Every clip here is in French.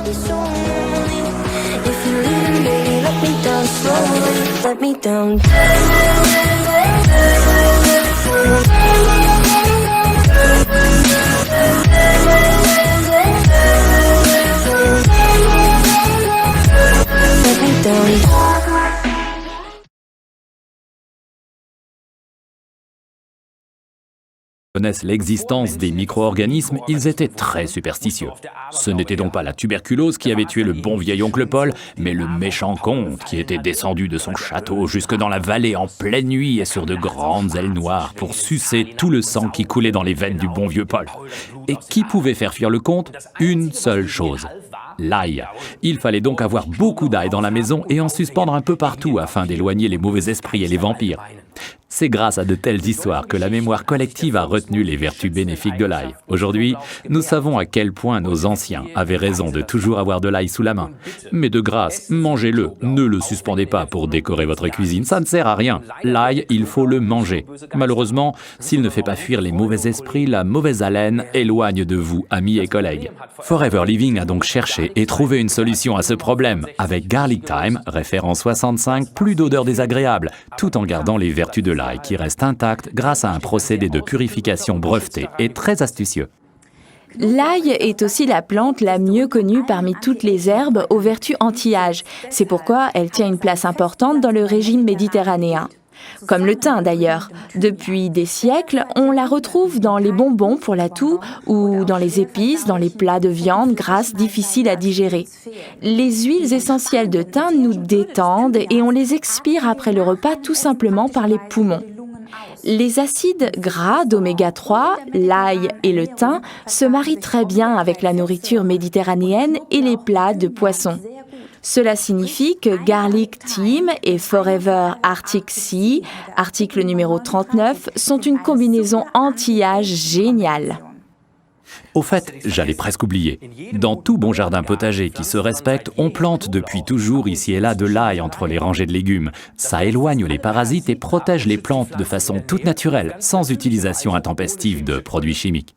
be so lonely. If you're leaving, baby, let me down slowly. Let me down. Let me down. Connaissent l'existence des micro-organismes, ils étaient très superstitieux. Ce n'était donc pas la tuberculose qui avait tué le bon vieil oncle Paul, mais le méchant comte qui était descendu de son château jusque dans la vallée en pleine nuit et sur de grandes ailes noires pour sucer tout le sang qui coulait dans les veines du bon vieux Paul. Et qui pouvait faire fuir le comte? Une seule chose. L'ail. Il fallait donc avoir beaucoup d'ail dans la maison et en suspendre un peu partout afin d'éloigner les mauvais esprits et les vampires. C'est grâce à de telles histoires que la mémoire collective a retenu les vertus bénéfiques de l'ail. Aujourd'hui, nous savons à quel point nos anciens avaient raison de toujours avoir de l'ail sous la main. Mais de grâce, mangez-le, ne le suspendez pas pour décorer votre cuisine, ça ne sert à rien. L'ail, il faut le manger. Malheureusement, s'il ne fait pas fuir les mauvais esprits, la mauvaise haleine éloigne de vous, amis et collègues. Forever Living a donc cherché et trouvé une solution à ce problème. Avec Garlic Thyme, référence 65, plus d'odeur désagréable, tout en gardant les vertus de l'ail qui reste intacte grâce à un procédé de purification breveté et très astucieux. L'ail est aussi la plante la mieux connue parmi toutes les herbes aux vertus anti-âge. C'est pourquoi elle tient une place importante dans le régime méditerranéen. Comme le thym d'ailleurs. Depuis des siècles, on la retrouve dans les bonbons pour la toux ou dans les épices, dans les plats de viande grasses difficiles à digérer. Les huiles essentielles de thym nous détendent et on les expire après le repas tout simplement par les poumons. Les acides gras d'oméga 3, l'ail et le thym se marient très bien avec la nourriture méditerranéenne et les plats de poisson. Cela signifie que Garlic Thyme et Forever Arctic Sea, article numéro 39, sont une combinaison anti-âge géniale. Au fait, j'allais presque oublier. Dans tout bon jardin potager qui se respecte, on plante depuis toujours ici et là de l'ail entre les rangées de légumes. Ça éloigne les parasites et protège les plantes de façon toute naturelle, sans utilisation intempestive de produits chimiques.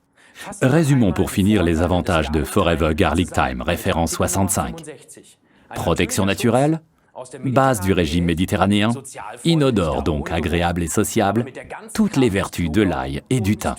Résumons pour finir les avantages de Forever Garlic Thyme, référence 65. Protection naturelle, base du régime méditerranéen, inodore donc agréable et sociable, toutes les vertus de l'ail et du thym.